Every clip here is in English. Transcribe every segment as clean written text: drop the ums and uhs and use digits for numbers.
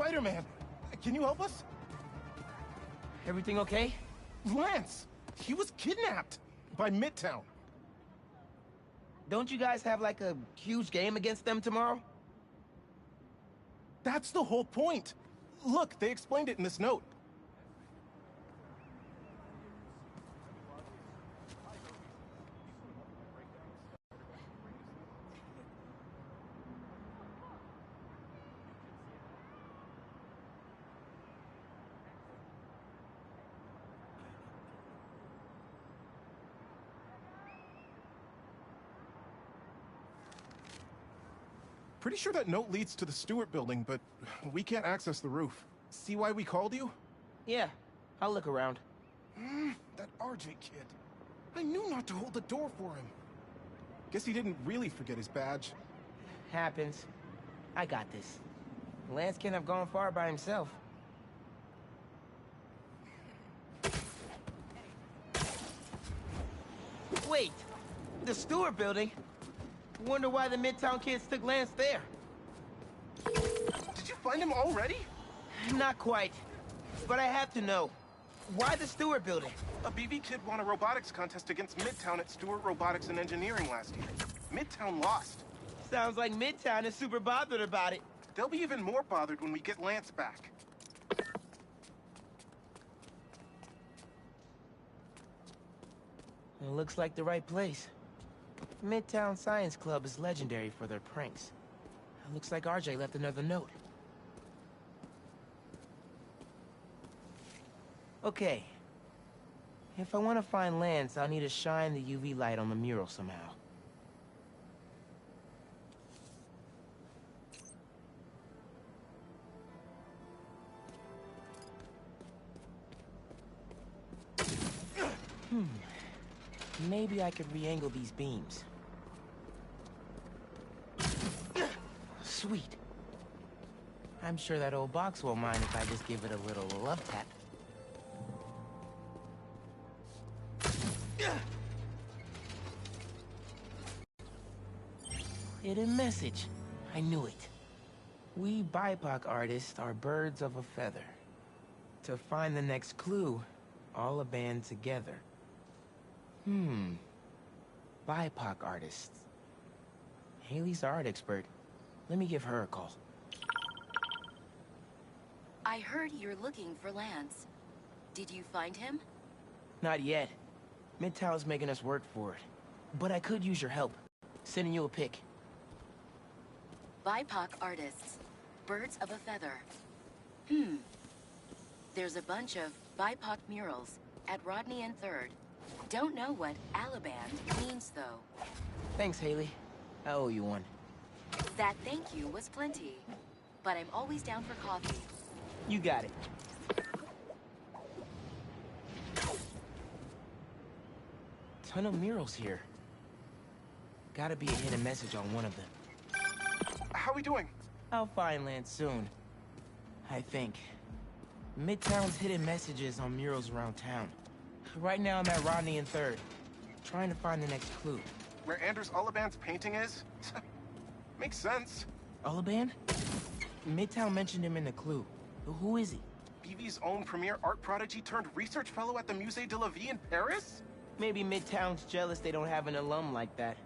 Spiderman! Can you help us? Everything okay? Lance! He was kidnapped! By Midtown. Don't you guys have like a huge game against them tomorrow? That's the whole point! Look, they explained it in this note. Pretty sure that note leads to the Stewart building, but we can't access the roof. See why we called you? Yeah, I'll look around. That RJ kid. I knew not to hold the door for him. Guess he didn't really forget his badge. Happens. I got this. Lance can't have gone far by himself. Wait! The Stewart building? Wonder why the Midtown kids took Lance there. Did you find him already? Not quite. But I have to know. Why the Stewart building? A BV kid won a robotics contest against Midtown at Stewart Robotics and Engineering last year. Midtown lost. Sounds like Midtown is super bothered about it. They'll be even more bothered when we get Lance back. It looks like the right place. Midtown Science Club is legendary for their pranks. It looks like RJ left another note. Okay. If I want to find Lance, I'll need to shine the UV light on the mural somehow. Maybe I could re-angle these beams. Sweet. I'm sure that old box won't mind if I just give it a little love tap. Hidden message. I knew it. We BIPOC artists are birds of a feather. To find the next clue, all a band together. BIPOC artists. Haley's art expert. Let me give her a call. I heard you're looking for Lance. Did you find him? Not yet. Midtown's making us work for it. But I could use your help. Sending you a pic. BIPOC artists. Birds of a feather. There's a bunch of BIPOC murals at Rodney and 3rd. Don't know what Alaband means, though. Thanks, Haley. I owe you one. That thank you was plenty. But I'm always down for coffee. You got it. Ton of murals here. Gotta be a hidden message on one of them. How are we doing? I'll find Lance soon. I think. Midtown's hidden messages on murals around town. Right now I'm at Rodney and 3rd, trying to find the next clue. Where Anders Olaband's painting is? Makes sense. Olaband? Midtown mentioned him in the clue. Who is he? BV's own premier art prodigy turned research fellow at the Musée de la Vie in Paris? Maybe Midtown's jealous they don't have an alum like that.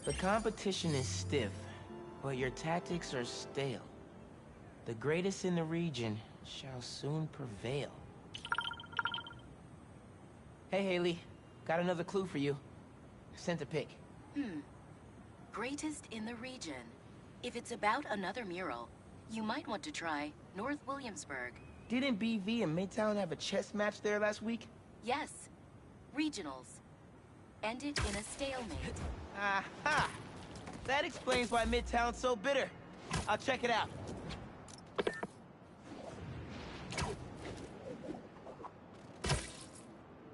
The competition is stiff, but your tactics are stale. The greatest in the region shall soon prevail. Hey, Haley. Got another clue for you. Sent a pic. Greatest in the region. If it's about another mural, you might want to try North Williamsburg. Didn't BV and Midtown have a chess match there last week? Yes. Regionals. Ended in a stalemate. Aha! That explains why Midtown's so bitter. I'll check it out.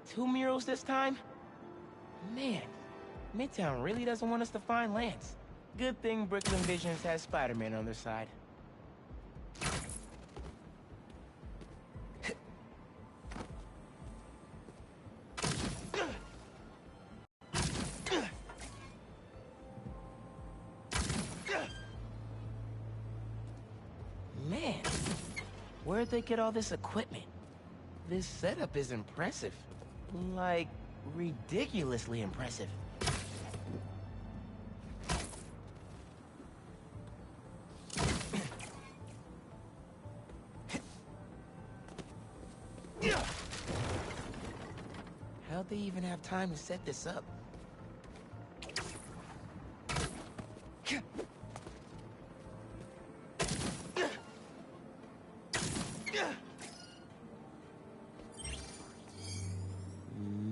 Two murals this time? Man, Midtown really doesn't want us to find Lance. Good thing Brooklyn Visions has Spider-Man on their side. Man, where'd they get all this equipment? This setup is impressive. Like, ridiculously impressive. How'd they even have time to set this up?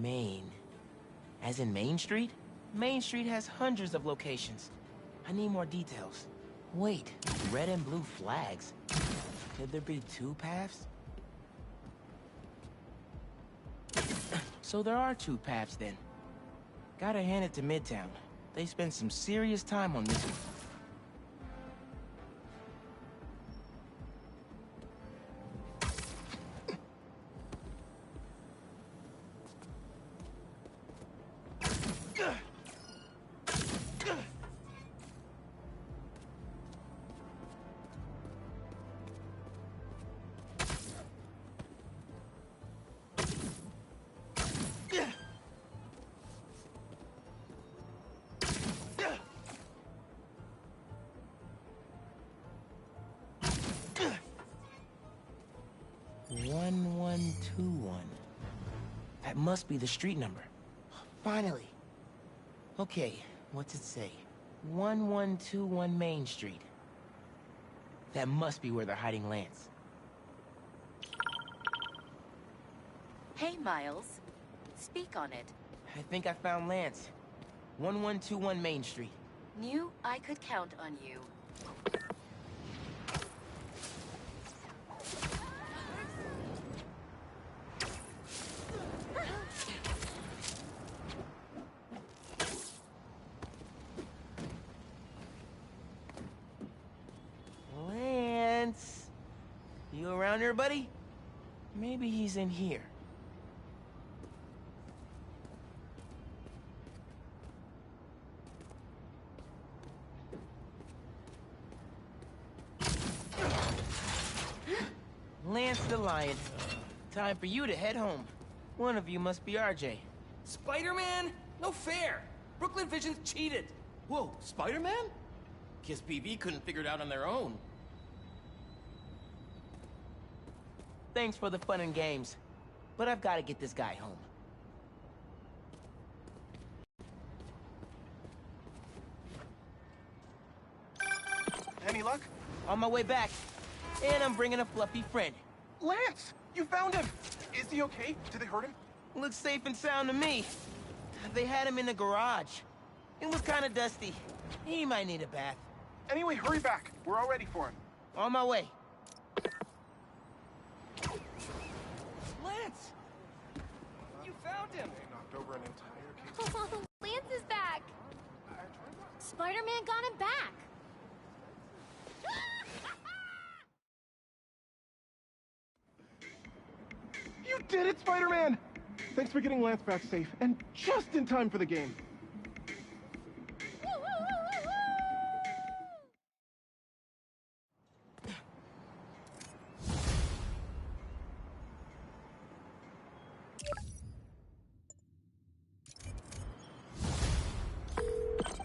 Main. As in Main Street? Main Street has hundreds of locations. I need more details. Wait, red and blue flags. Could there be two paths? So there are two paths then. Gotta hand it to Midtown. They spend some serious time on this one. That must be the street number. Finally. Okay, what's it say? 1121 Main Street. That must be where they're hiding Lance. Hey, Miles. Speak on it. I think I found Lance. 1121 Main Street. Knew I could count on you. Lance? You around here, buddy? Maybe he's in here. Lance the Lion. Time for you to head home. One of you must be RJ. Spider-Man? No fair! Brooklyn Visions cheated! Whoa, Spider-Man? Guess PV couldn't figure it out on their own. Thanks for the fun and games, but I've got to get this guy home. Any luck? On my way back, and I'm bringing a fluffy friend. Lance! You found him! Is he okay? Did they hurt him? Looks safe and sound to me. They had him in the garage. It was kind of dusty. He might need a bath. Anyway, hurry back. We're all ready for him. On my way. Lance! You found him! They knocked over an entire case. Oh, Lance is back! Spider-Man got him back! You did it, Spider-Man! Thanks for getting Lance back safe, and just in time for the game.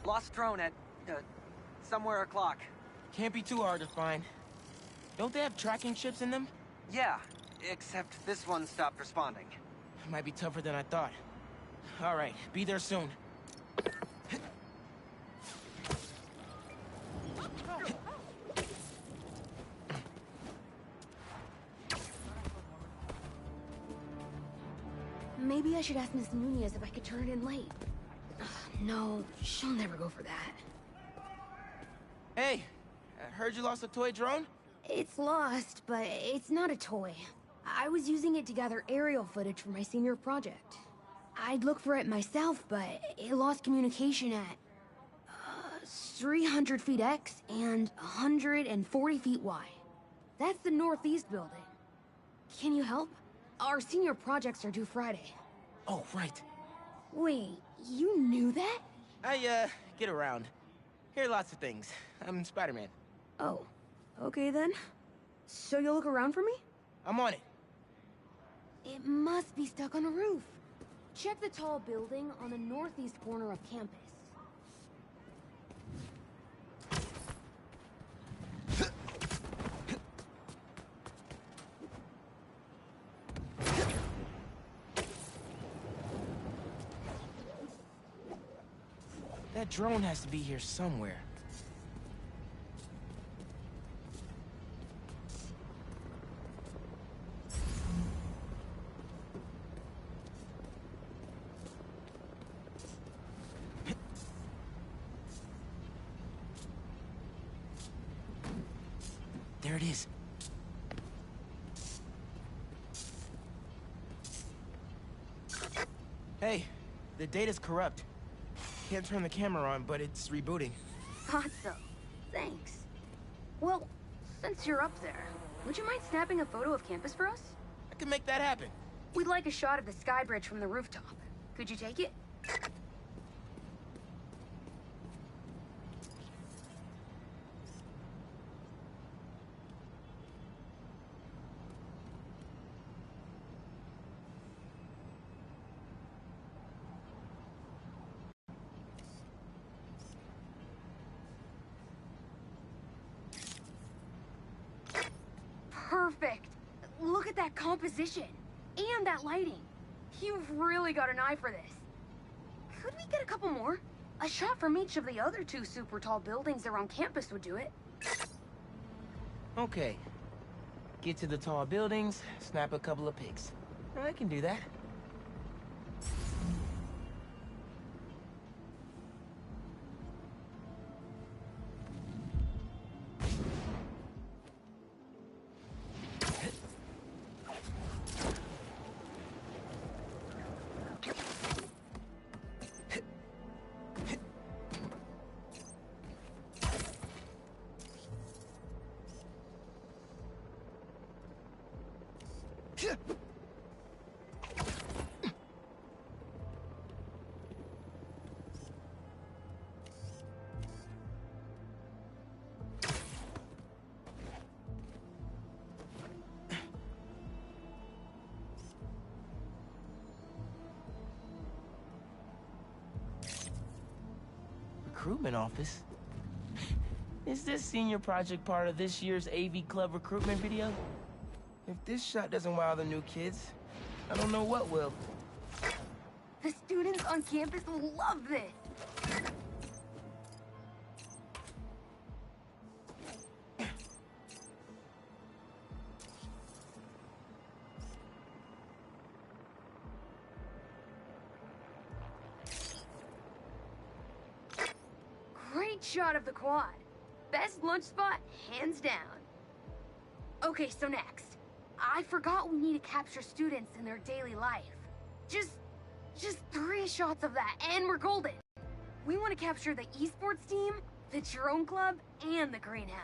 Lost drone at, somewhere o'clock. Can't be too hard to find. Don't they have tracking chips in them? Yeah, except this one stopped responding. Might be tougher than I thought. All right, be there soon. Maybe I should ask Miss Nunez if I could turn it in late. No, she'll never go for that. Hey, I heard you lost a toy drone? It's lost, but it's not a toy. I was using it to gather aerial footage for my senior project. I'd look for it myself, but it lost communication at 300 feet X and 140 feet Y. That's the northeast building. Can you help? Our senior projects are due Friday. Oh, right. Wait, you knew that? I, get around. Hear lots of things. I'm Spiderman. Oh, okay then. So you'll look around for me? I'm on it. It must be stuck on a roof. Check the tall building on the northeast corner of campus. That drone has to be here somewhere. There it is. Hey, the data's corrupt. Can't turn the camera on, but it's rebooting. Thought so. Thanks. Well, since you're up there, would you mind snapping a photo of campus for us? I can make that happen. We'd like a shot of the sky bridge from the rooftop. Could you take it? Perfect. Look at that composition. And that lighting. You've really got an eye for this. Could we get a couple more? A shot from each of the other two super tall buildings around campus would do it. Okay. Get to the tall buildings, snap a couple of pics. I can do that. Recruitment office? Is this senior project part of this year's AV Club recruitment video? If this shot doesn't wow the new kids, I don't know what will. The students on campus will love this. Great shot of the quad. Best lunch spot, hands down. Okay, so next. I forgot we need to capture students in their daily life. Just 3 shots of that, and we're golden. We want to capture the esports team, the drone club, and the greenhouse.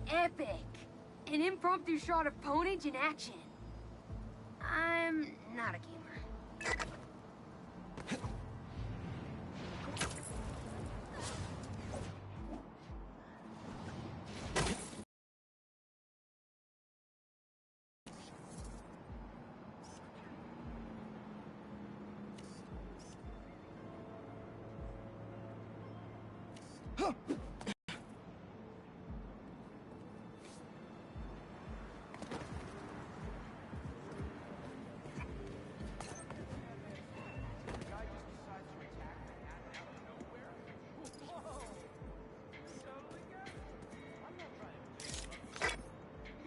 Epic! An impromptu shot of ponage in action. I'm not a gamer.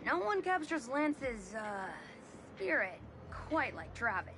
No one captures Lance's, spirit quite like Travis.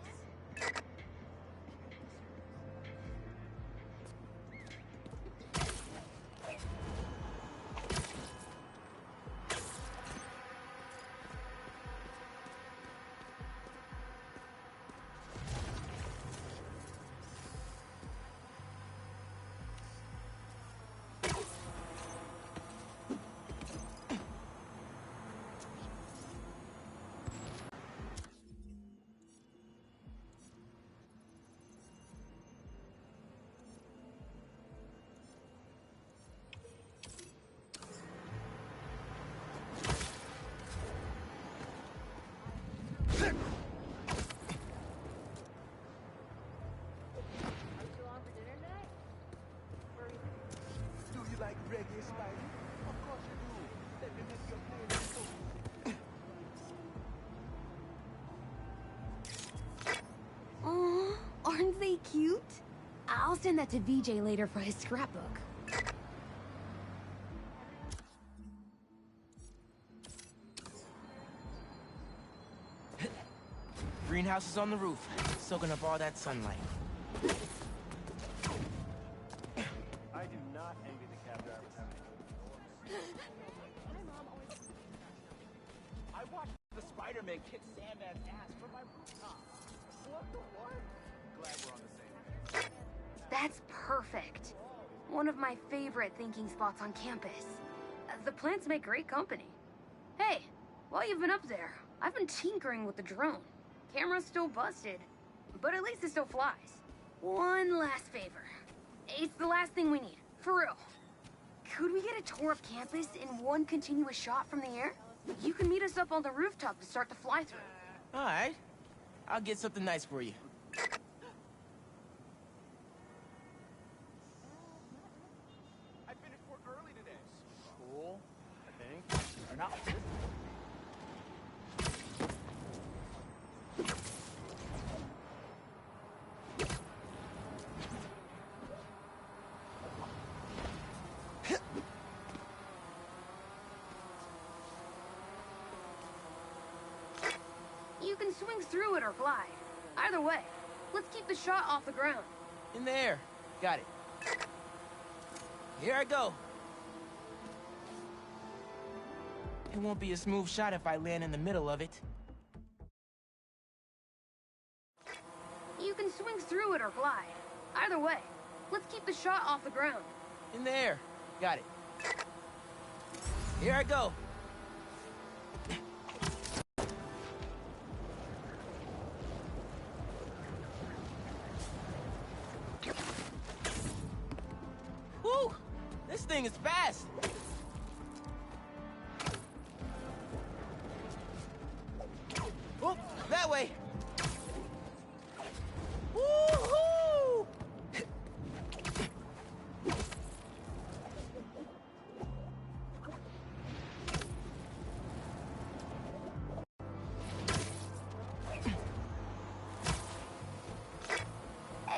Aw, aren't they cute? I'll send that to VJ later for his scrapbook. Greenhouse is on the roof, soaking up all that sunlight. I do not envy the cab drivers having I watched the Spiderman kick Sandman's ass from my rooftop. What the what? Glad we're on the same page. That's perfect. One of my favorite thinking spots on campus. The plants make great company. Hey, while you've been up there, I've been tinkering with the drone. Camera's still busted, but at least it still flies. One last favor. It's the last thing we need, for real. Could we get a tour of campus in one continuous shot from the air? You can meet us up on the rooftop to start the fly-through. All right. I'll get something nice for you. I finished work early today. Cool, I think. Or not. You can swing through it or fly. Either way, let's keep the shot off the ground. In the air. Got it. Here I go. It won't be a smooth shot if I land in the middle of it. You can swing through it or fly. Either way, let's keep the shot off the ground. In the air. Got it. Here I go. Woo! This thing is fast. Oh, that way. Woo-hoo!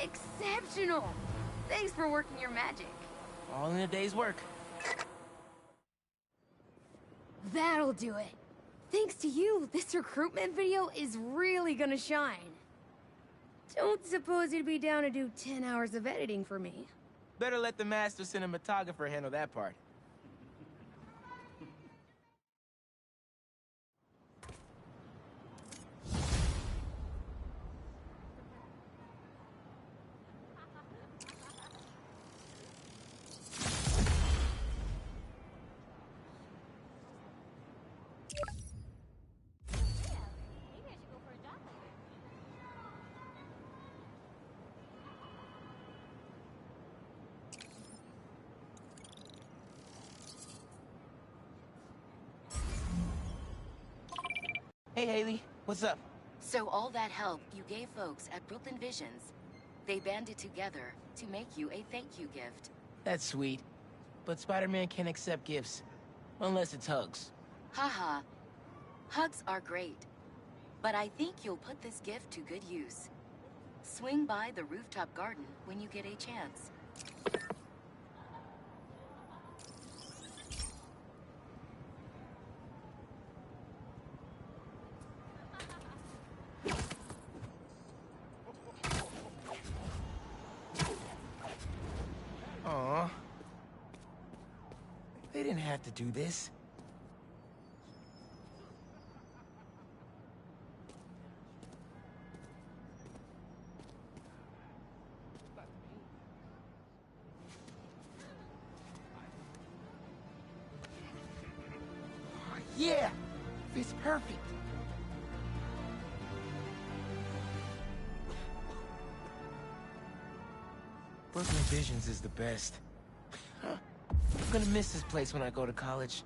Exceptional! Thanks for working your magic. All in a day's work. That'll do it. Thanks to you, this recruitment video is really gonna shine. Don't suppose you'd be down to do 10 hours of editing for me. Better let the master cinematographer handle that part. Hey, Haley. What's up? So all that help you gave folks at Brooklyn Visions, they banded together to make you a thank you gift. That's sweet. But Spider-Man can't accept gifts. Unless it's hugs. Haha. Hugs are great. But I think you'll put this gift to good use. Swing by the rooftop garden when you get a chance. Aw. They didn't have to do this. Yeah! Fits perfect. Brooklyn Visions is the best. I'm gonna miss this place when I go to college.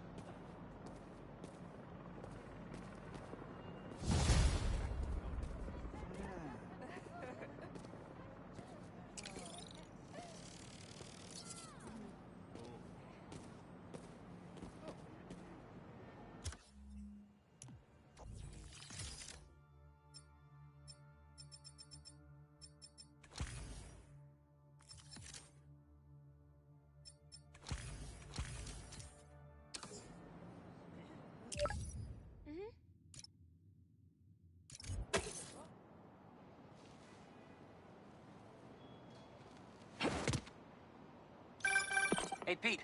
Hey, Pete.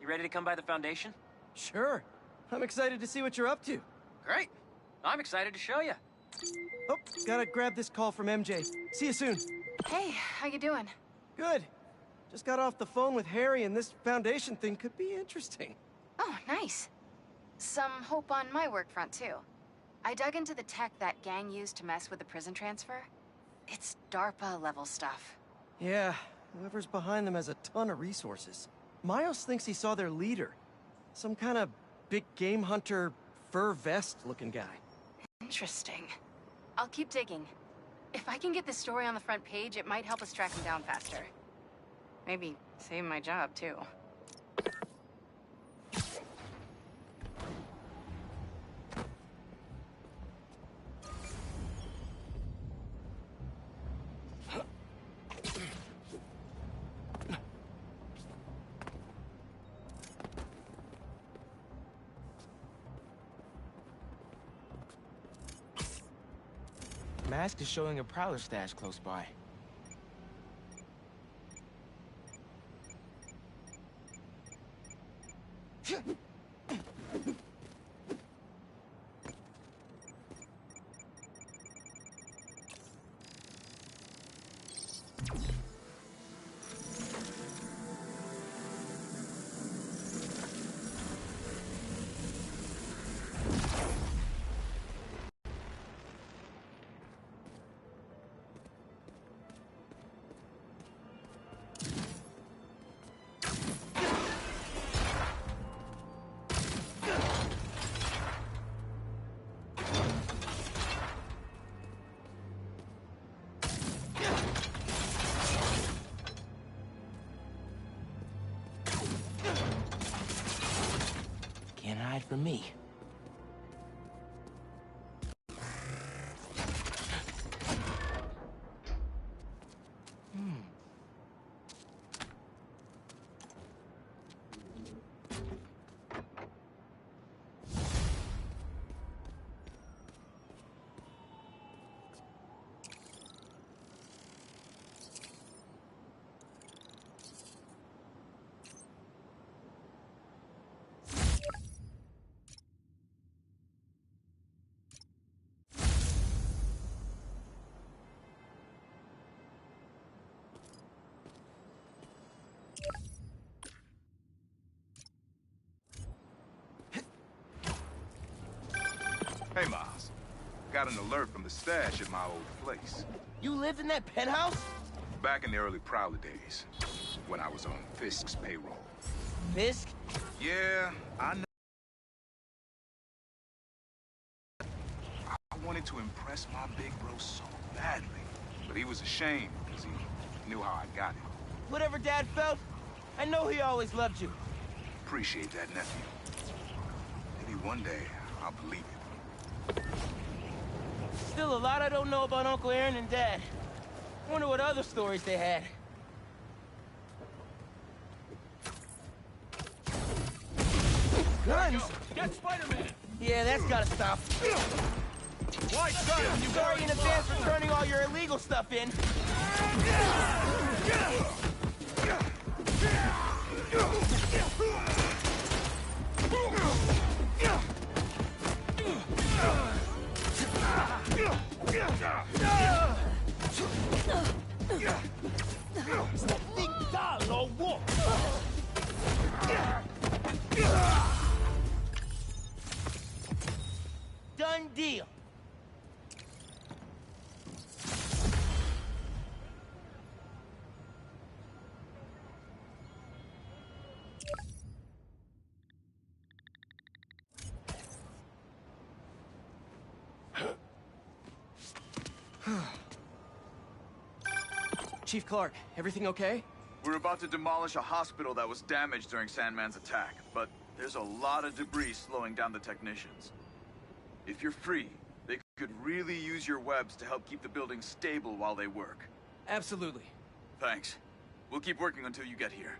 You ready to come by the Foundation? Sure. I'm excited to see what you're up to. Great. I'm excited to show you. Oh, gotta grab this call from MJ. See you soon. Hey, how you doing? Good. Just got off the phone with Harry, and this Foundation thing could be interesting. Oh, nice. Some hope on my work front, too. I dug into the tech that gang used to mess with the prison transfer. It's DARPA-level stuff. Yeah, whoever's behind them has a ton of resources. Miles thinks he saw their leader. Some kind of big game hunter, fur vest-looking guy. Interesting. I'll keep digging. If I can get this story on the front page, it might help us track him down faster. Maybe save my job, too. Mask is showing a Prowler stash close by. Can't hide from me. Hey, Miles. Got an alert from the stash at my old place. You lived in that penthouse? Back in the early Prowler days, when I was on Fisk's payroll. Fisk? Yeah, I know. I wanted to impress my big bro so badly. But he was ashamed because he knew how I got it. Whatever Dad felt, I know he always loved you. Appreciate that, nephew. Maybe one day I'll believe it. Still a lot I don't know about Uncle Aaron and Dad. Wonder what other stories they had. Guns? Get Spider-Man! Yeah, that's gotta stop. Why try when you Sorry in advance for turning all your illegal stuff in. Done deal. Chief Clark, everything okay? We're about to demolish a hospital that was damaged during Sandman's attack, but there's a lot of debris slowing down the technicians. If you're free, they could really use your webs to help keep the building stable while they work. Absolutely. Thanks. We'll keep working until you get here.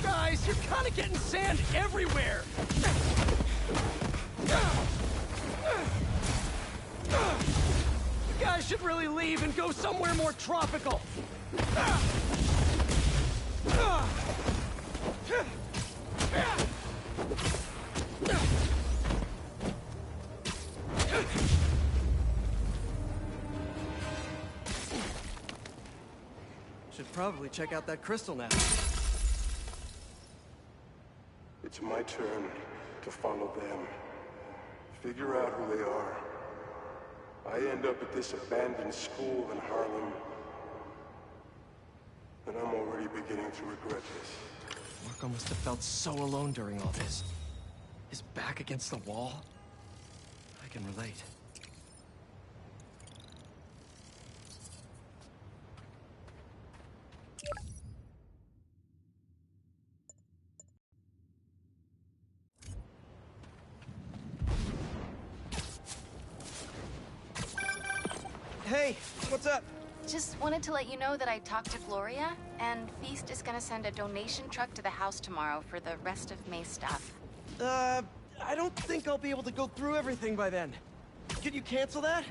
Guys, you're kind of getting sand everywhere! You guys should really leave and go somewhere more tropical! Should probably check out that crystal now. It's my turn to follow them. Figure out who they are. I end up at this abandoned school in Harlem, and I'm already beginning to regret this. Marco must have felt so alone during all this. His back against the wall. I can relate. Hey, what's up? Just wanted to let you know that I talked to Gloria, and Feast is gonna send a donation truck to the house tomorrow for the rest of May's stuff. I don't think I'll be able to go through everything by then. Could you cancel that?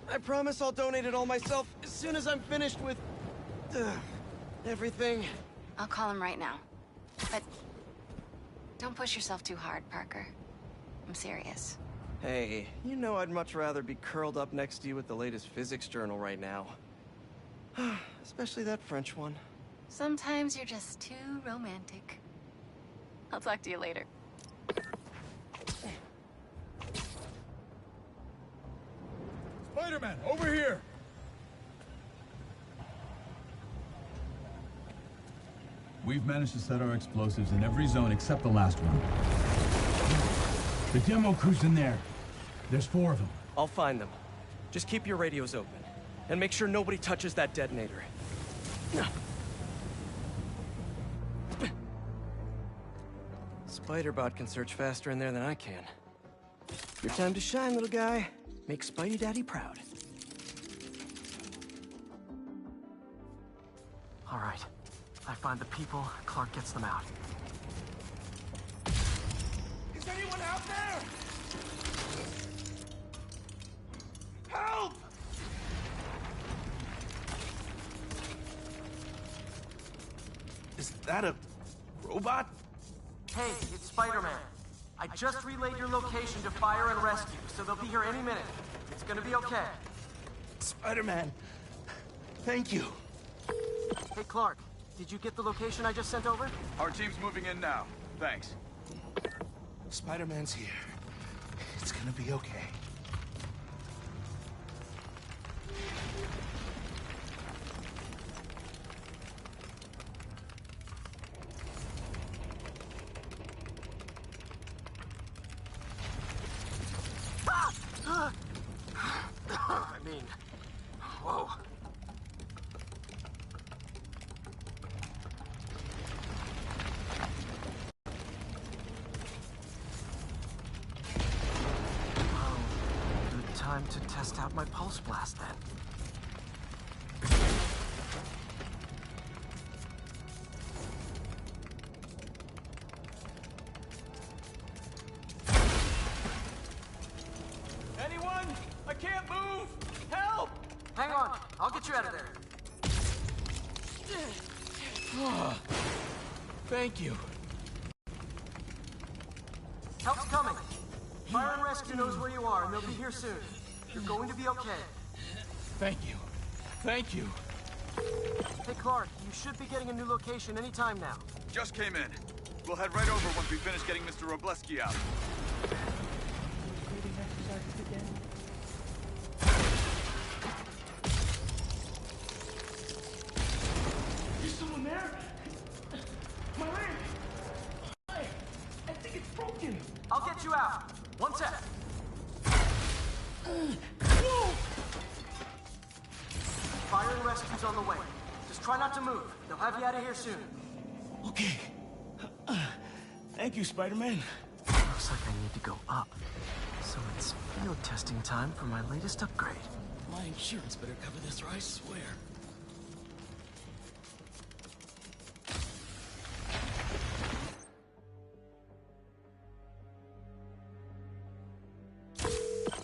I promise I'll donate it all myself as soon as I'm finished with... everything. I'll call him right now. But don't push yourself too hard, Parker. I'm serious. Hey, you know I'd much rather be curled up next to you with the latest physics journal right now. Especially that French one. Sometimes you're just too romantic. I'll talk to you later. Spider-Man, over here! We've managed to set our explosives in every zone except the last one. The demo crew's in there. There's 4 of them. I'll find them. Just keep your radios open. And make sure nobody touches that detonator. Spider-Bot can search faster in there than I can. Your time to shine, little guy. Make Spidey Daddy proud. All right. I find the people, Clark gets them out. Is anyone out there? Help! Is that a robot? Hey, it's Spider-Man. I just relayed your location to fire and rescue, so they'll be here any minute. It's gonna be okay. Spider-Man, thank you. Hey, Clark, did you get the location I just sent over? Our team's moving in now. Thanks. Spider-Man's here. It's gonna be okay. I mean, whoa. Well, good time to test out my pulse blast then. Anyone? I can't move! Help! Hang on, I'll get you out of there. Thank you. Help's coming. Fire and Rescue knows where you are, and they'll be here soon. You're going to be okay. Thank you. Thank you. Hey, Clark, you should be getting a new location anytime now. Just came in. We'll head right over once we finish getting Mr. Robleski out. There's someone there? My leg! I think it's broken. I'll get you out. One sec. Fire and Rescue's on the way. Just try not to move. They'll have you out of here soon. Okay. Thank you, Spider-Man. Looks like I need to go up. So it's field testing time for my latest upgrade. My insurance better cover this, or I swear.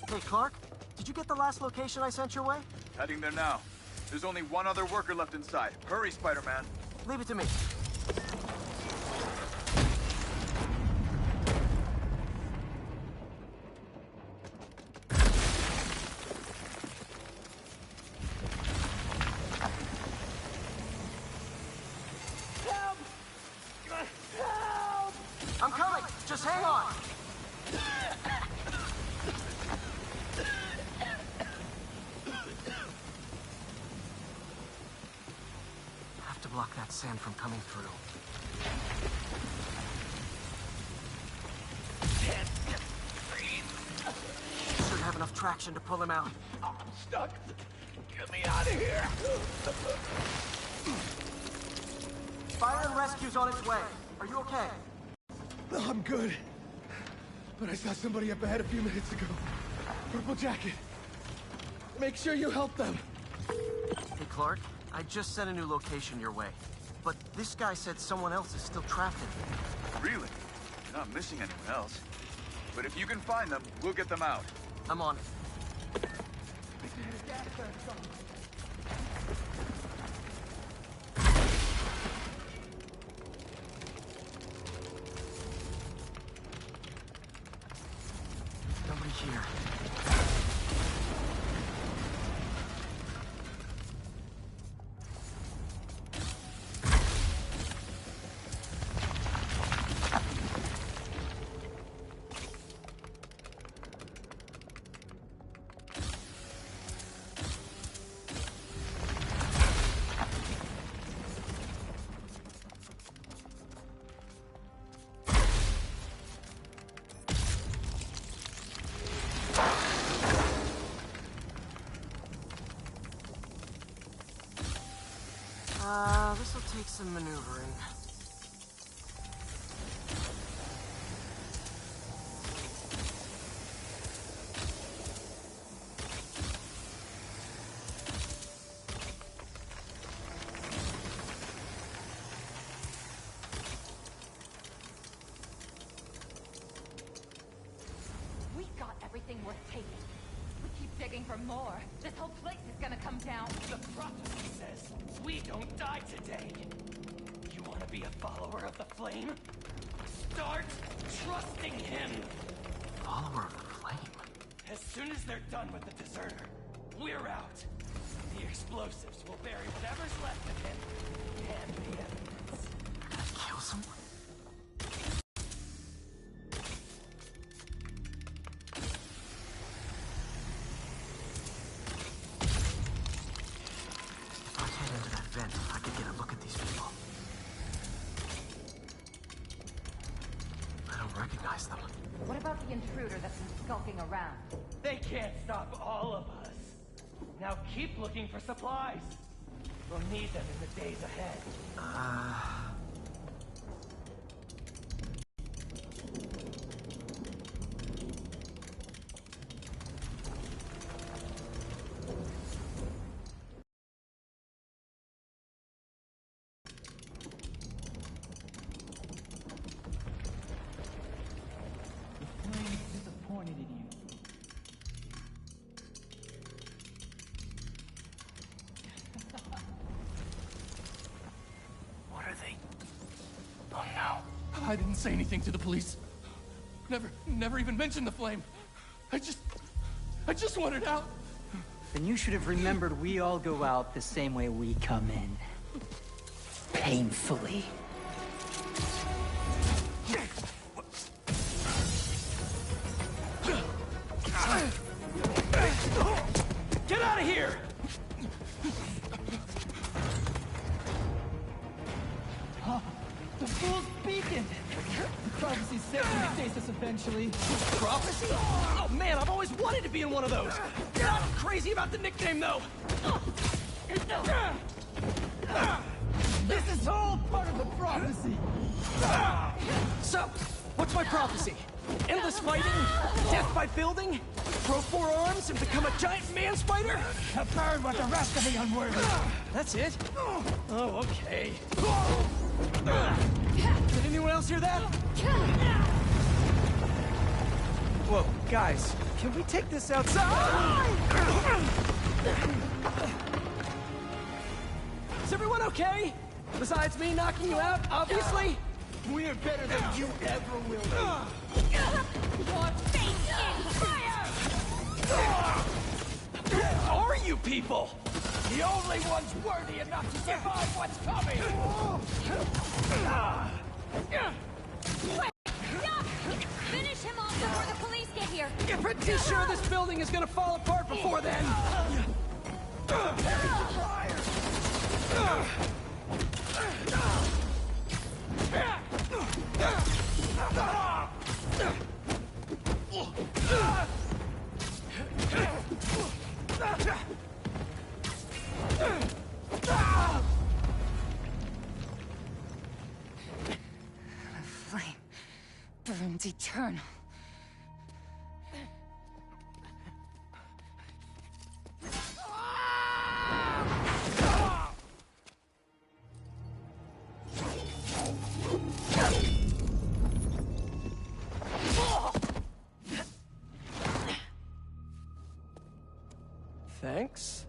Hey, Clark, did you get the last location I sent your way? Heading there now. There's only one other worker left inside. Hurry, Spider-Man. Leave it to me. Help! Help! I'm coming! Just hang on! Have to block that sand from coming through. Should have enough traction to pull him out. I'm stuck. Get me out of here! Fire and Rescue's on its way. Are you okay? I'm good. But I saw somebody up ahead a few minutes ago. Purple jacket. Make sure you help them. Hey, Clark, I just sent a new location your way. But this guy said someone else is still trapped in here. Really? You're not missing anyone else. But if you can find them, we'll get them out. I'm on it. Nobody here. This'll take some maneuvering. We got everything worth taking. We keep digging for more. This whole place is gonna come down. The prophecy says we don't die today. You want to be a follower of the flame? Start trusting him. Follower of the flame? As soon as they're done with the deserter, we're out. The explosives will bury whatever's left of him and the evidence. Kill someone? recognize them. What about the intruder that's been skulking around? They can't stop all of us. Now keep looking for supplies. We'll need them in the days ahead. Disappointed in you. What are they? Oh no. I didn't say anything to the police. Never even mentioned the flame. I just wanted out. Then you should have remembered we all go out the same way we come in. Painfully. Get out of here! Huh? The fool's beacon! The prophecy said we'd face us eventually. Prophecy? Oh man, I've always wanted to be in one of those! I'm crazy about the nickname though! This is all part of the prophecy! So, what's my prophecy? Endless fighting? Death by building? Grow 4 arms and become a giant man spider? To burn with the rest of the unworthy! That's it? Oh, okay. Did anyone else hear that? Whoa, guys, can we take this outside? Is everyone okay? Besides me knocking you out, obviously? We're better than you ever will be. Your face in fire! Who are you people? The only ones worthy enough to survive what's coming! Finish him off before the police get here! You're pretty sure this building is gonna fall apart before then? The flame burns eternal. Thanks.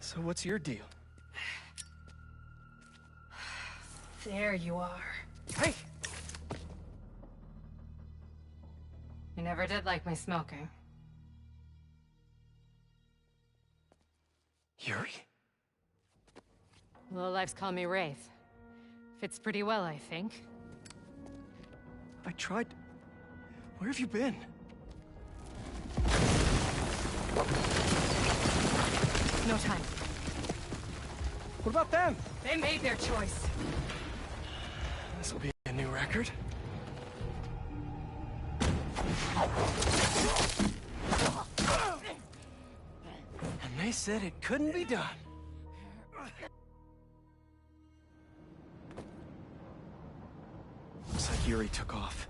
So what's your deal? There you are. Hey! You never did like my smoking. Yuri? Lowlifes call me Wraith. Fits pretty well, I think. I tried... Where have you been? No time. What about them? They made their choice. This'll be a new record. And they said it couldn't be done. Looks like Yuri took off.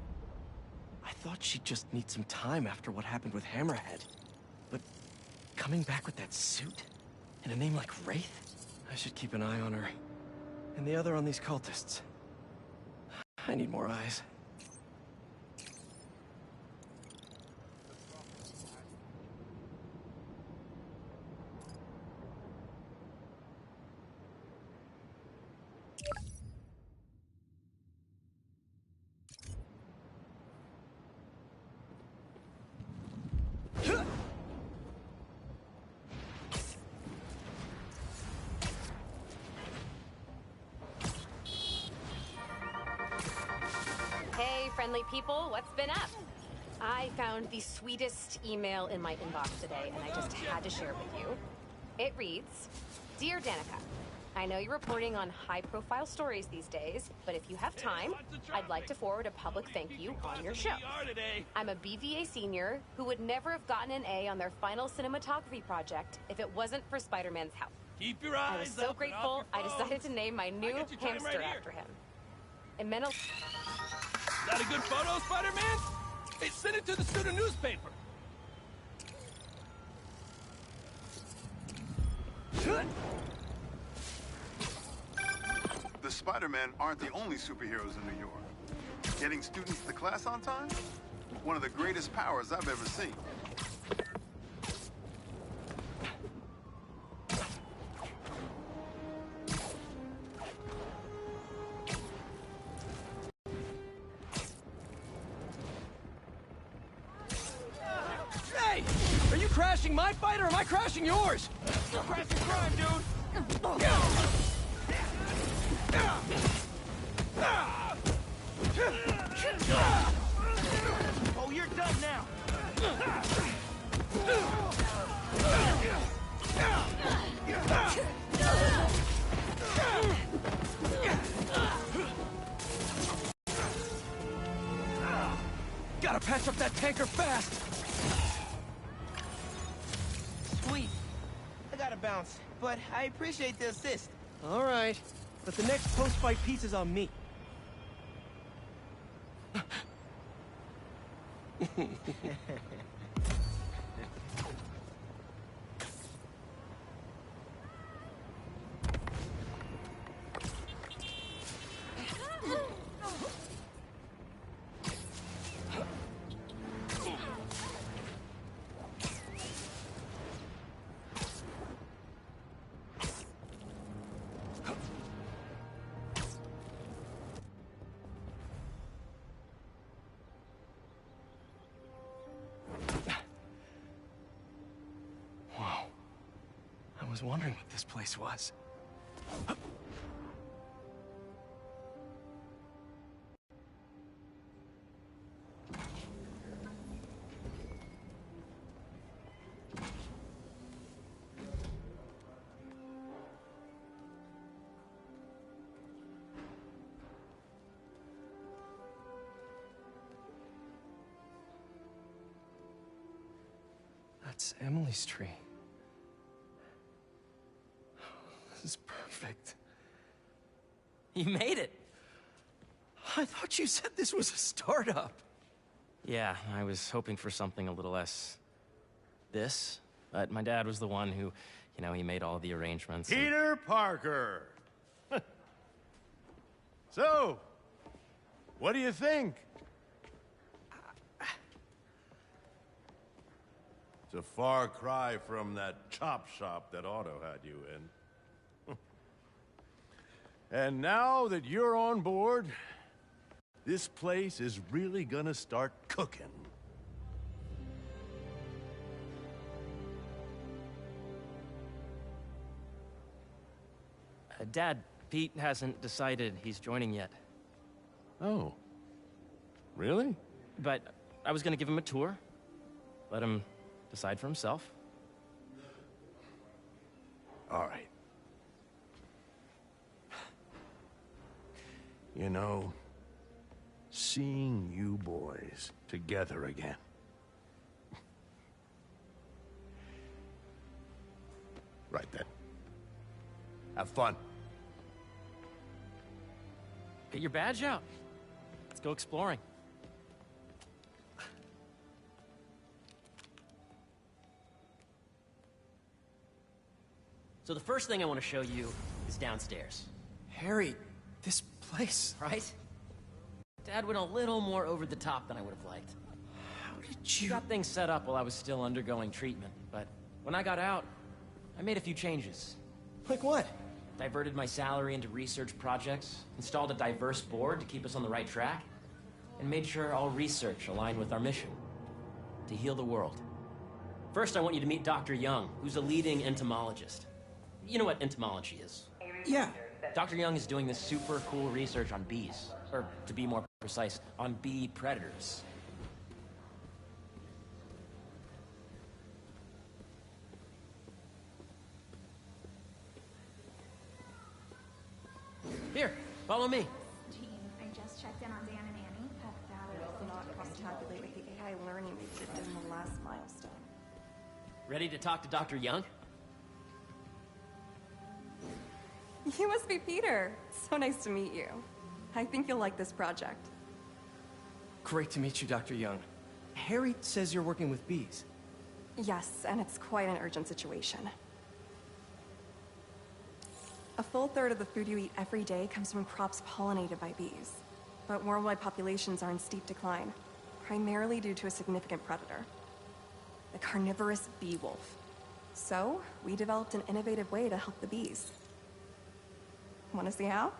I thought she'd just need some time after what happened with Hammerhead. But coming back with that suit? And a name like Wraith? I should keep an eye on her. And the other on these cultists. I need more eyes. Hey, friendly people, what's been up? I found the sweetest email in my inbox today, and I just had to share it with you. It reads, Dear Danica, I know you're reporting on high-profile stories these days, but if you have time, I'd like to forward a public thank you on your show. I'm a BVA senior who would never have gotten an A on their final cinematography project if it wasn't for Spider-Man's help. Keep your eyes I was so up grateful, I and off your decided to name my new got your time hamster right here. after him. It meant a... Got a good photo, Spider-Man? Hey, send it to the student newspaper. The Spider-Man aren't the only superheroes in New York. Getting students to class on time? One of the greatest powers I've ever seen. Hey! Are you crashing my fight or am I crashing yours? You're crashing crime, dude! Oh, you're done now! Gotta patch up that tanker fast! Sweet. I gotta bounce, but I appreciate the assist. All right, but the next post-fight piece is on me. I was wondering what this place was. That's Emily's tree. This is perfect. You made it. I thought you said this was a startup. Yeah, I was hoping for something a little less... this, but my dad was the one who, you know, he made all the arrangements. PeterParker! So, what do you think? It's a far cry from that chop shop that Otto had you in. And now that you're on board, this place is really gonna start cooking. Dad, Pete hasn't decided he's joining yet. Oh. Really? But I was gonna give him a tour. Let him decide for himself. All right. You know, seeing you boys together again. Right then. Have fun. Get your badge out. Let's go exploring. So the first thing I want to show you is downstairs. Harry, this place... Right? Dad went a little more over the top than I would have liked. How did you... Got things set up while I was still undergoing treatment, but when I got out, I made a few changes. Like what? Diverted my salary into research projects, installed a diverse board to keep us on the right track, and made sure all research aligned with our mission, to heal the world. First, I want you to meet Dr. Young, who's a leading entomologist. You know what entomology is? Yeah. Dr. Young is doing this super cool research on bees, or to be more precise, on bee predators. Here, follow me. Team, I just checked in on Dan and Annie. That data will not cross-tabulate with the AI learning we did in the last milestone. Ready to talk to Dr. Young? You must be Peter. So nice to meet you. I think you'll like this project. Great to meet you, Dr. Young. Harry says you're working with bees. Yes, and it's quite an urgent situation. A full third of the food you eat every day comes from crops pollinated by bees. But worldwide populations are in steep decline, primarily due to a significant predator, the carnivorous bee wolf. So, we developed an innovative way to help the bees. Want to see how?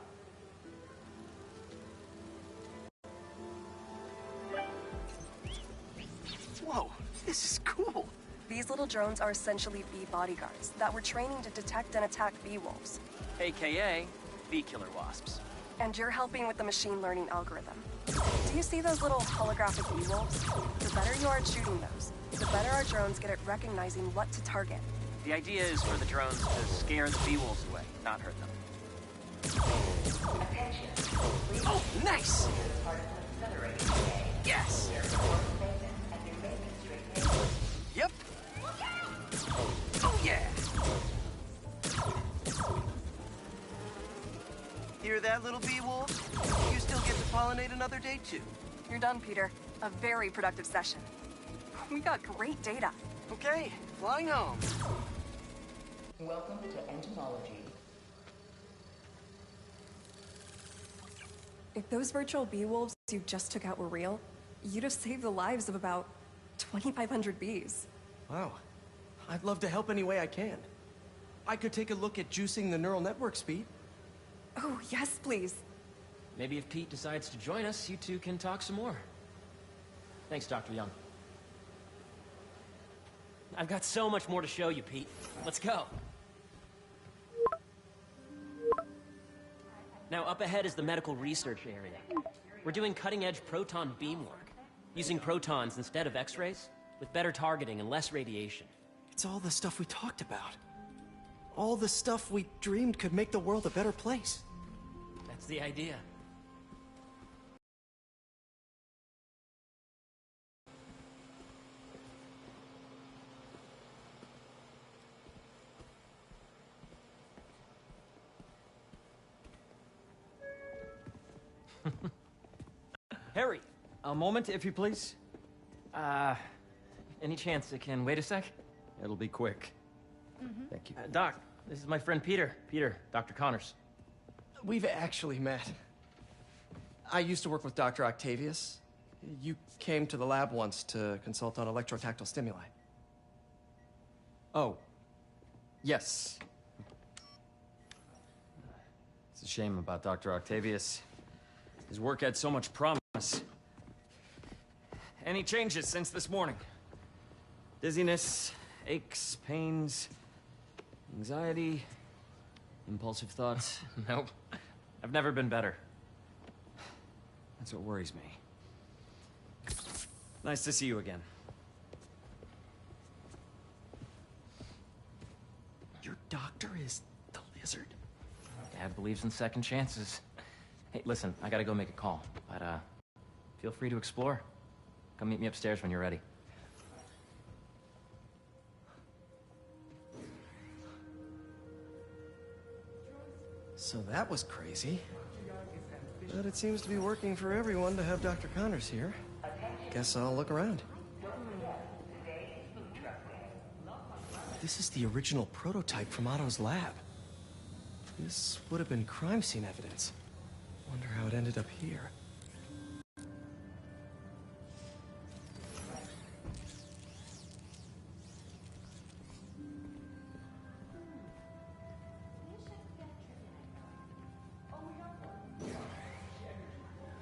Whoa, this is cool. These little drones are essentially bee bodyguards that we're training to detect and attack bee wolves. AKA, bee killer wasps. And you're helping with the machine learning algorithm. Do you see those little holographic bee wolves? The better you are at shooting those, the better our drones get at recognizing what to target. The idea is for the drones to scare the bee wolves away, not hurt them. Oh, nice! Yes! Yep. Oh, yeah! Hear that, little bee wolf? You still get to pollinate another day, too. You're done, Peter. A very productive session. We got great data. Okay, flying home. Welcome to entomology. If those virtual bee wolves you just took out were real, you'd have saved the lives of about 2,500 bees. Wow. I'd love to help any way I can. I could take a look at juicing the neural network speed. Oh, yes, please. Maybe if Pete decides to join us, you two can talk some more. Thanks, Dr. Young. I've got so much more to show you, Pete. Let's go. Now, up ahead is the medical research area. We're doing cutting-edge proton beam work, using protons instead of X-rays, with better targeting and less radiation. It's all the stuff we talked about. All the stuff we dreamed could make the world a better place. That's the idea. Harry! A moment, if you please. Any chance it can wait a sec? It'll be quick. Thank you. Doc, this is my friend Peter. Peter, Dr. Connors. We've actually met. I used to work with Dr. Octavius. You came to the lab once to consult on electrotactile stimuli. Oh. Yes. It's a shame about Dr. Octavius. His work had so much promise. Any changes since this morning? Dizziness, aches, pains, anxiety, impulsive thoughts? Nope. I've never been better. That's what worries me. Nice to see you again. Your doctor is the lizard? Dad believes in second chances. Hey, listen, I gotta go make a call, but feel free to explore. Come meet me upstairs when you're ready. So that was crazy. But it seems to be working for everyone to have Dr. Connors here. Guess I'll look around. This is the original prototype from Otto's lab. This would have been crime scene evidence. Wonder how it ended up here.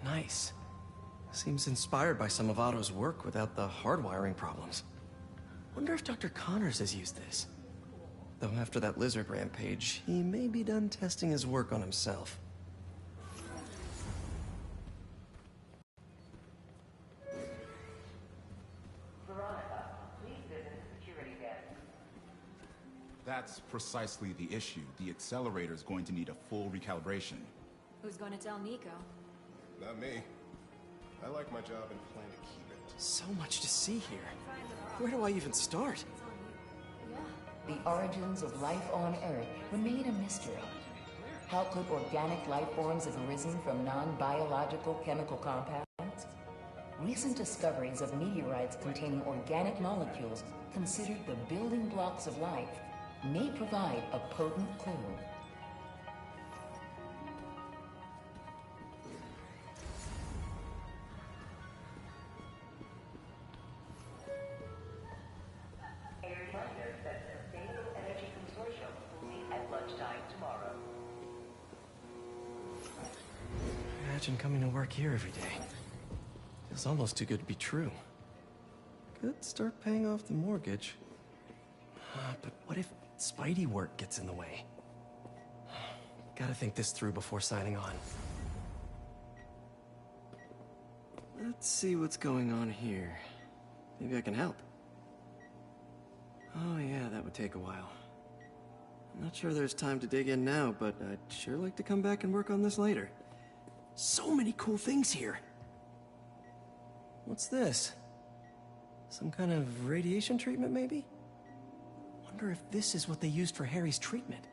Nice. Seems inspired by some of Otto's work without the hardwiring problems. Wonder if Dr. Connors has used this. Though after that lizard rampage, he may be done testing his work on himself. That's precisely the issue. The accelerator is going to need a full recalibration. Who's going to tell Nico? Not me. I like my job and plan to keep it. So much to see here. Where do I even start? The origins of life on Earth remain a mystery. How could organic life forms have arisen from non-biological chemical compounds? Recent discoveries of meteorites containing organic molecules considered the building blocks of life may provide a potent clue. A reminder that the Sustainable Energy Consortium will meet at lunchtime tomorrow. Imagine coming to work here every day. Feels almost too good to be true. Could start paying off the mortgage. But what if Spidey work gets in the way? Gotta think this through before signing on. Let's see what's going on here. Maybe I can help. Oh yeah, that would take a while. I'm not sure there's time to dig in now, but I'd sure like to come back and work on this later. So many cool things here. What's this? Some kind of radiation treatment, maybe? Wonder if this is what they used for Harry's treatment.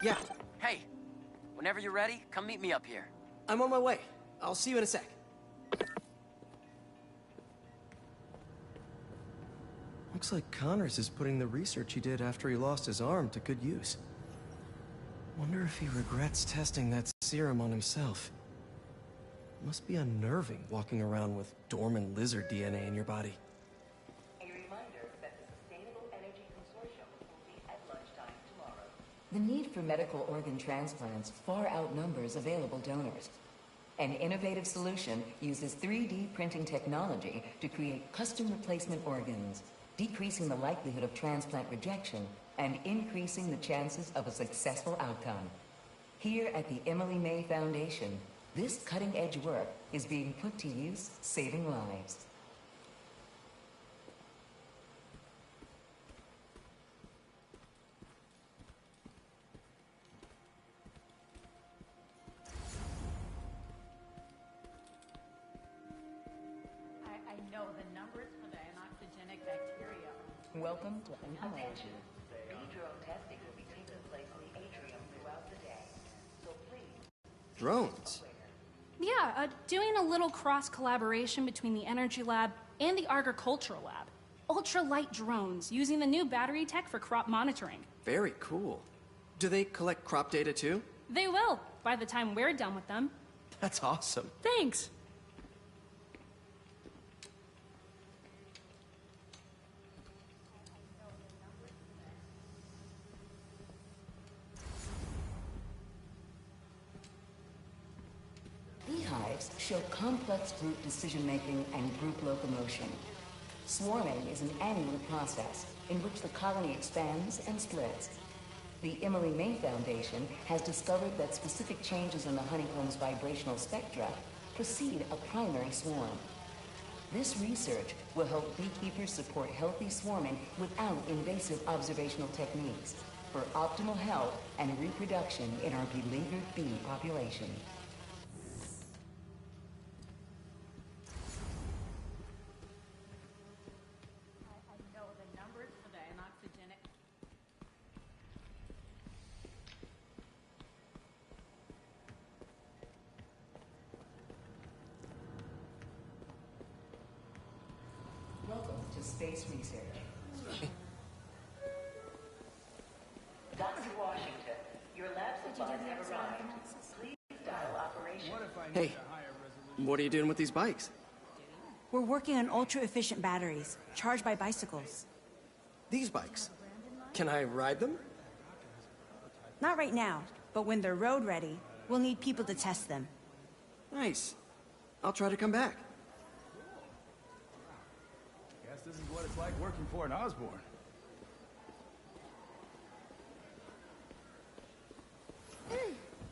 Yeah. Hey, whenever you're ready, come meet me up here. I'm on my way. I'll see you in a sec. Looks like Connors is putting the research he did after he lost his arm to good use. Wonder if he regrets testing that serum on himself. Must be unnerving walking around with dormant lizard DNA in your body. A reminder that the Sustainable Energy Consortium will meet at lunchtime tomorrow. The need for medical organ transplants far outnumbers available donors. An innovative solution uses 3D printing technology to create custom replacement organs, decreasing the likelihood of transplant rejection and increasing the chances of a successful outcome. Here at the Emily May Foundation, this cutting-edge work is being put to use, saving lives. I know the numbers for the anoxygenic bacteria. Welcome to Attention. Drone testing will be taking place in the atrium throughout the day. So please. Drones? Yeah, doing a little cross-collaboration between the Energy Lab and the Agricultural Lab. Ultra-light drones using the new battery tech for crop monitoring. Very cool. Do they collect crop data too? They will, by the time we're done with them. That's awesome. Thanks. Beehives show complex group decision-making and group locomotion. Swarming is an annual process in which the colony expands and splits. The Emily May Foundation has discovered that specific changes in the honeycomb's vibrational spectra precede a primary swarm. This research will help beekeepers support healthy swarming without invasive observational techniques for optimal health and reproduction in our beleaguered bee population. I know the numbers for the anoxygenic. Welcome to Space Research. Dr. Washington, your lab supplies have arrived. Please dial operation. Hey, what are you doing with these bikes? We're working on ultra-efficient batteries, charged by bicycles. These bikes? Can I ride them? Not right now, but when they're road ready, we'll need people to test them. Nice. I'll try to come back. Guess this is what it's like working for an Osborn.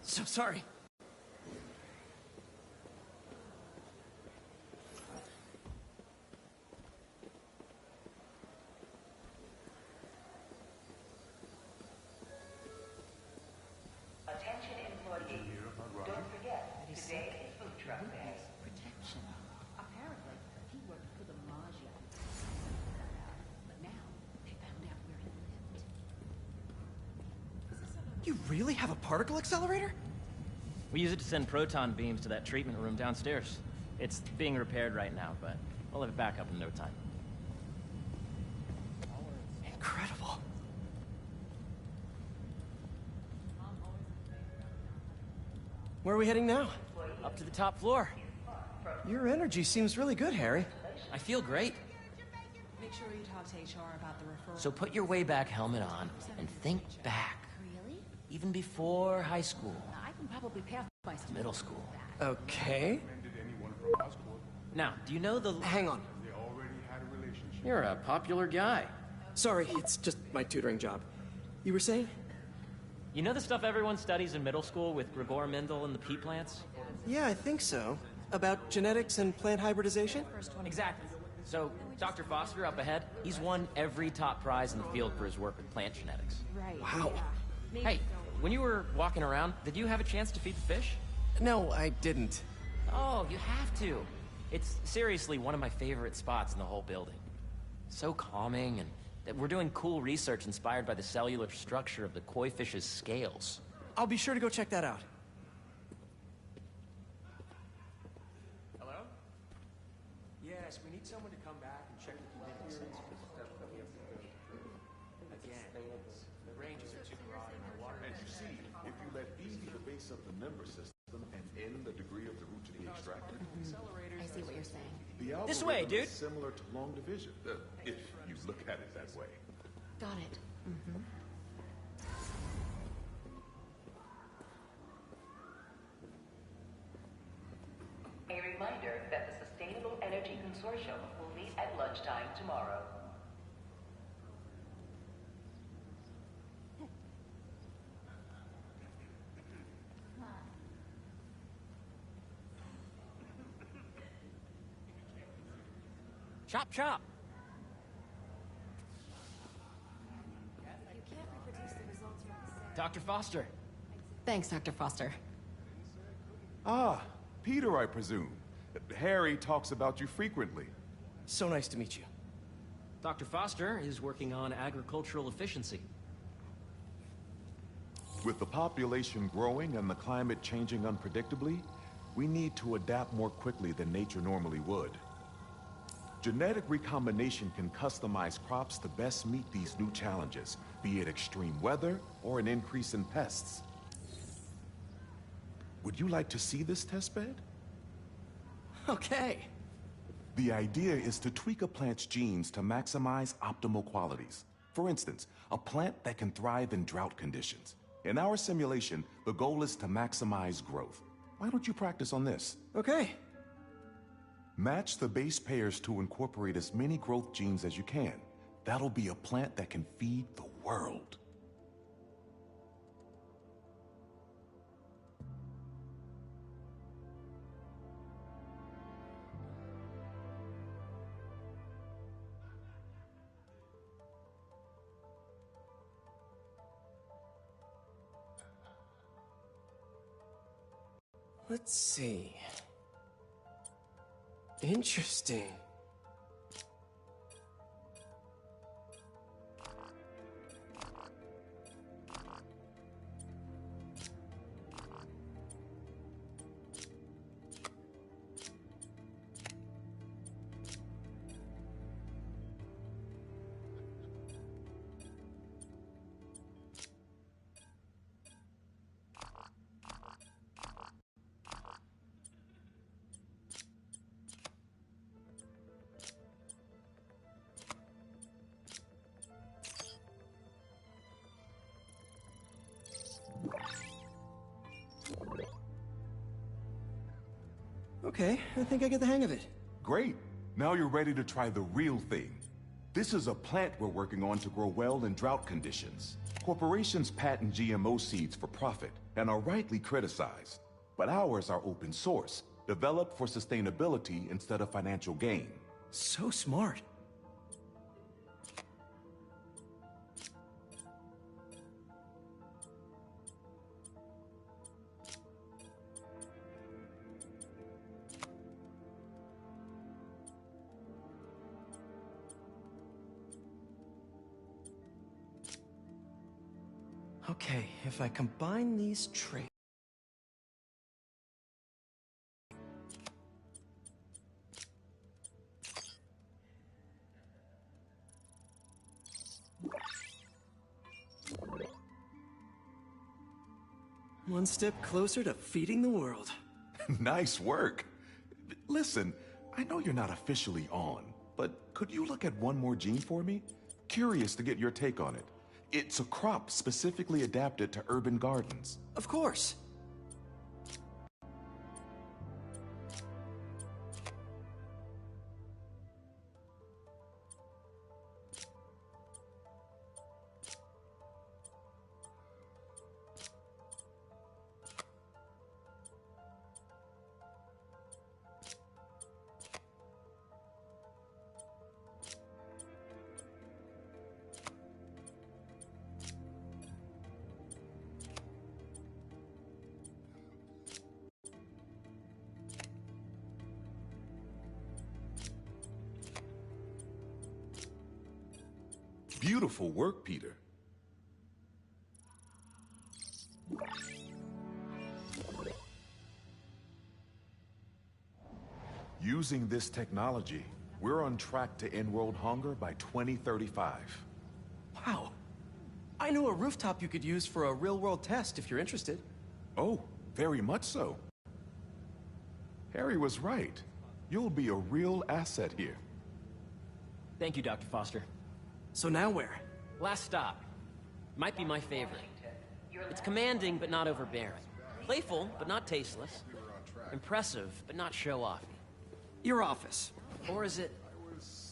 So sorry. Attention employees. Don't forget, today is food truck day. Protection. Apparently, he worked for the Mahjong. But now, they found out where he lived. You really have a particle accelerator? We use it to send proton beams to that treatment room downstairs. It's being repaired right now, but we'll have it back up in no time. Incredible. Where are we heading now? Up to the top floor. Your energy seems really good, Harry. I feel great. Make sure you talk to HR about the referral. So put your Wayback Helmet on and think back. Really? Even before high school, I can probably pass by some middle school. Okay. Now, do you know the... Hang on. You're a popular guy. Sorry, it's just my tutoring job. You were saying? You know the stuff everyone studies in middle school with Gregor Mendel and the pea plants? Yeah, I think so. About genetics and plant hybridization? Exactly. So, Dr. Foster up ahead, he's won every top prize in the field for his work with plant genetics. Right. Wow. Hey, when you were walking around, did you have a chance to feed the fish? No, I didn't. Oh, you have to. It's seriously one of my favorite spots in the whole building. So calming, and that we're doing cool research inspired by the cellular structure of the koi fish's scales. I'll be sure to go check that out. Hello? Yes, we need someone to come back and check the conditions. Again, the ranges are too broad and our water... As you see, if you let B be the base of the member system and N the degree of the root to be extracted, I see what you're saying. the This way, algorithm dude. is similar to long division, if you look at it that way. Got it. Mm-hmm. A reminder that the Sustainable Energy Consortium will meet at lunchtime tomorrow. Chop, chop! Dr. Foster. Thanks, Dr. Foster. Ah, Peter, I presume. Harry talks about you frequently. So nice to meet you. Dr. Foster is working on agricultural efficiency. With the population growing and the climate changing unpredictably, we need to adapt more quickly than nature normally would. Genetic recombination can customize crops to best meet these new challenges, be it extreme weather or an increase in pests. Would you like to see this testbed? Okay. The idea is to tweak a plant's genes to maximize optimal qualities. For instance, a plant that can thrive in drought conditions. In our simulation, the goal is to maximize growth. Why don't you practice on this? Okay. Match the base pairs to incorporate as many growth genes as you can. That'll be a plant that can feed the world. Let's see. Interesting. Okay, I think I get the hang of it. Great. Now you're ready to try the real thing. This is a plant we're working on to grow well in drought conditions. Corporations patent GMO seeds for profit and are rightly criticized. But ours are open source, developed for sustainability instead of financial gain. So smart. Okay, if I combine these traits... One step closer to feeding the world. Nice work. Listen, I know you're not officially on, but could you look at one more gene for me? Curious to get your take on it. It's a crop specifically adapted to urban gardens. Of course. Beautiful work, Peter. Using this technology, we're on track to end world hunger by 2035. Wow. I know a rooftop you could use for a real-world test if you're interested. Oh, very much so. Harry was right. You'll be a real asset here. Thank you, Dr. Foster. So now where? Last stop. Might be my favorite. It's commanding, but not overbearing. Playful, but not tasteless. Impressive, but not show-offy. Your office. Or is it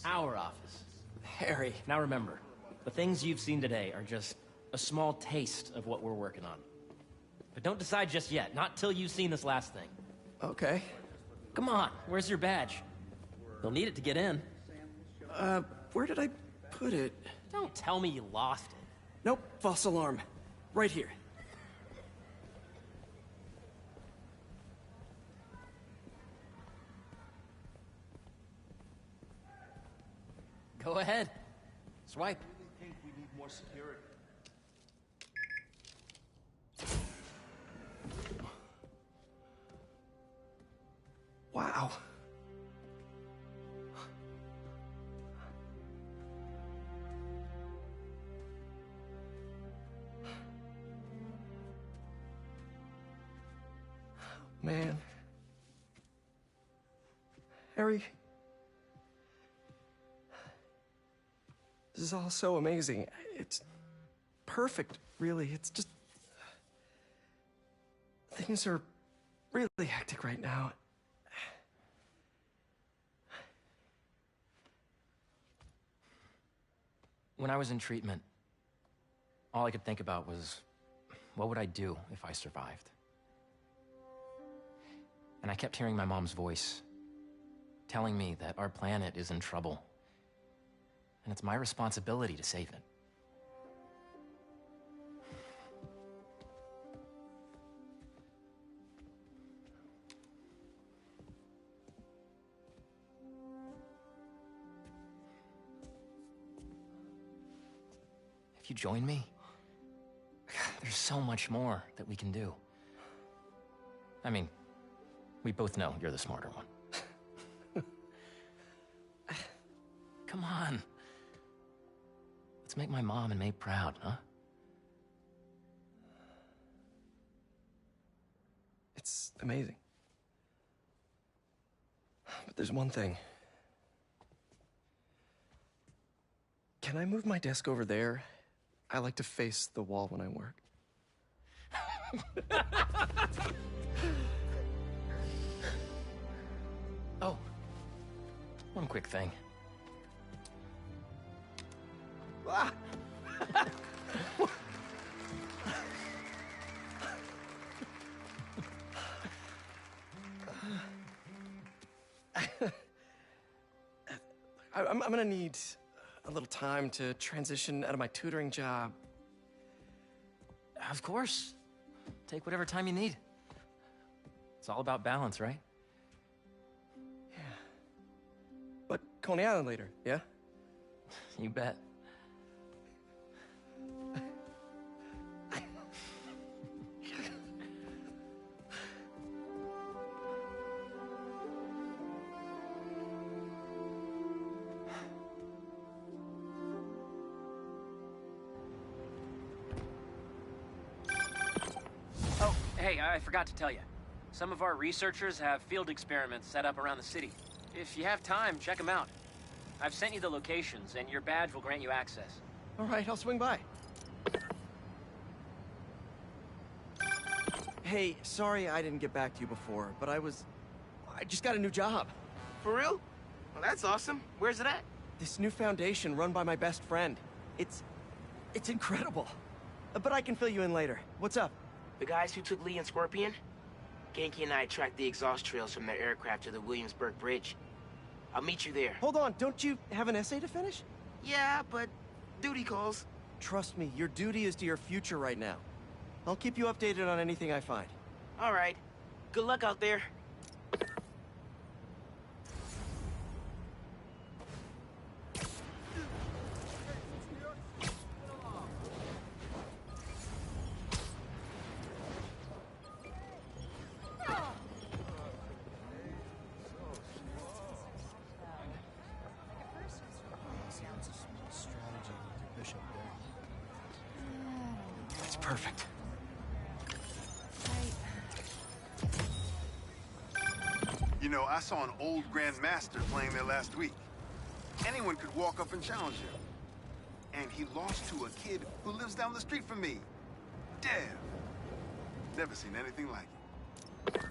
our office? Harry. Now remember, the things you've seen today are just a small taste of what we're working on. But don't decide just yet, not till you've seen this last thing. Okay. Come on, where's your badge? You'll need it to get in. Where did I put it? Don't tell me you lost it. Nope, false alarm. Right here. Go ahead. Swipe. I really think we need more security. Wow. Man. Harry. This is all so amazing. It's perfect, really. It's just... things are really hectic right now. When I was in treatment, all I could think about was, what would I do if I survived? And I kept hearing my mom's voice, telling me that our planet is in trouble, and it's my responsibility to save it. If you join me, there's so much more that we can do. I mean, we both know you're the smarter one. Come on. Let's make my mom and May proud, huh? It's amazing. But there's one thing. Can I move my desk over there? I like to face the wall when I work. Oh, one quick thing. Ah! I'm gonna need a little time to transition out of my tutoring job. Of course. Take whatever time you need. It's all about balance, right? Yeah. But Coney Island later, yeah? You bet. Hey, I forgot to tell you. Some of our researchers have field experiments set up around the city. If you have time, check them out. I've sent you the locations, and your badge will grant you access. All right, I'll swing by. Hey, sorry I didn't get back to you before, but I just got a new job. For real? Well, that's awesome. Where's it at? This new foundation run by my best friend. It's incredible. But I can fill you in later. What's up? The guys who took Lee and Scorpion? Genki and I tracked the exhaust trails from their aircraft to the Williamsburg Bridge. I'll meet you there. Hold on, don't you have an essay to finish? Yeah, but duty calls. Trust me, your duty is to your future right now. I'll keep you updated on anything I find. All right. Good luck out there. It's perfect. You know, I saw an old Grand Master playing there last week. Anyone could walk up and challenge him. And he lost to a kid who lives down the street from me. Damn. Never seen anything like it.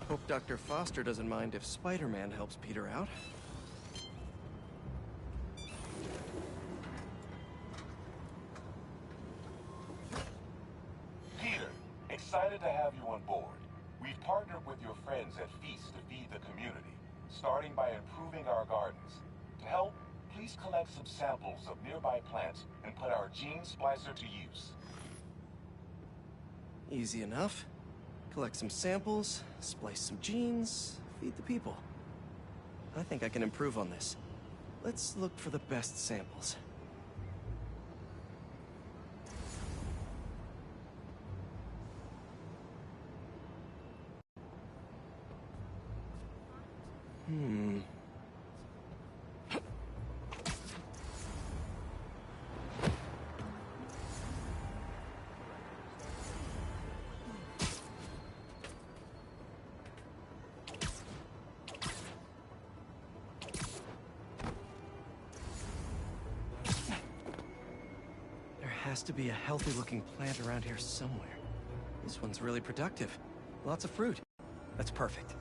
Hope Dr. Foster doesn't mind if Spiderman helps Peter out. Peter, excited to have you on board. We've partnered with your friends at Feast to feed the community, starting by improving our gardens. To help, please collect some samples of nearby plants and put our gene splicer to use. Easy enough. Collect some samples, splice some genes, feed the people. I think I can improve on this. Let's look for the best samples. There has to be a healthy-looking plant around here somewhere. This one's really productive. Lots of fruit. That's perfect.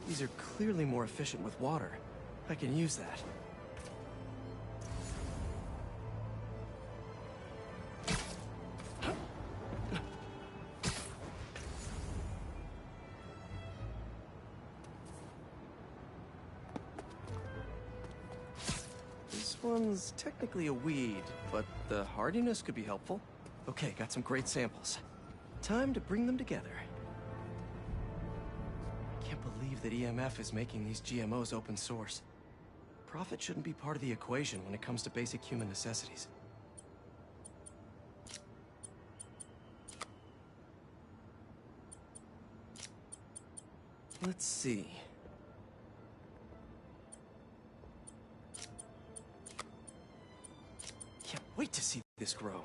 These are clearly more efficient with water. I can use that. This one's technically a weed, but the hardiness could be helpful. Okay, got some great samples. Time to bring them together. Can't believe that EMF is making these GMOs open source. Profit shouldn't be part of the equation when it comes to basic human necessities. Let's see. Can't wait to see this grow.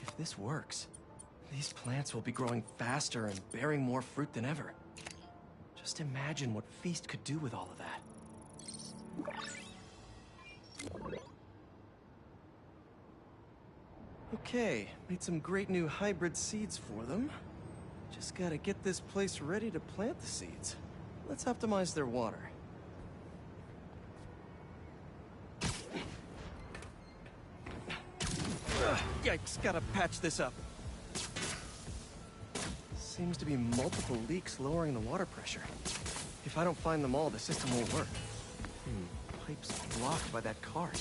If this works, these plants will be growing faster and bearing more fruit than ever. Just imagine what Feast could do with all of that. Okay, made some great new hybrid seeds for them. Just gotta get this place ready to plant the seeds. Let's optimize their water. Yikes, gotta patch this up. Seems to be multiple leaks lowering the water pressure. If I don't find them all, the system won't work. Pipes blocked by that cart.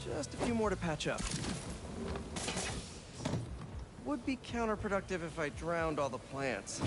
Just a few more to patch up. Would be counterproductive if I drowned all the plants.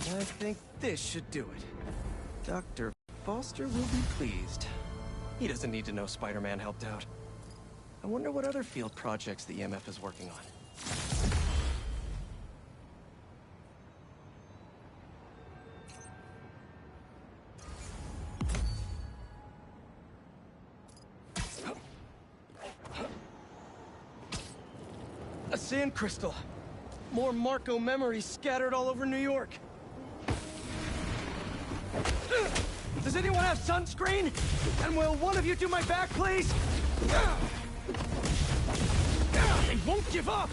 I think this should do it. Dr. Foster will be pleased. He doesn't need to know Spider-Man helped out. I wonder what other field projects the EMF is working on. A sand crystal. More Marco memories scattered all over New York. Does anyone have sunscreen? And will one of you do my back, please? They won't give up!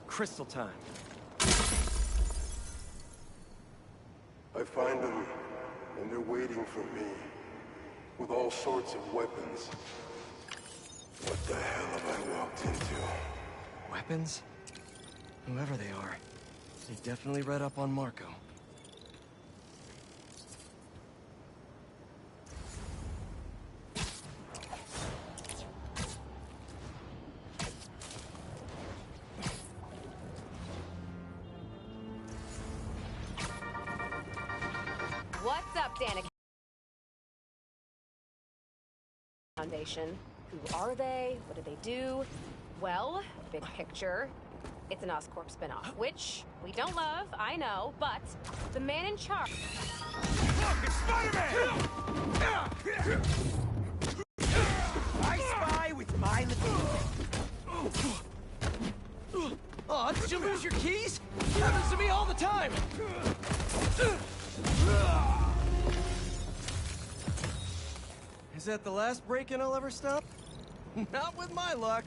Crystal time. I find them, and they're waiting for me, with all sorts of weapons. What the hell have I walked into? Weapons? Whoever they are, they definitely read up on Marco. What's up, Danica Foundation? Who are they? What do they do? Well, big picture, it's an Oscorp spinoff, which we don't love, I know, but the man in charge... Look, it's Spider-Man! I spy with my little... Oh, did you lose your keys? Happens to me all the time! Is that the last break-in I'll ever stop? Not with my luck.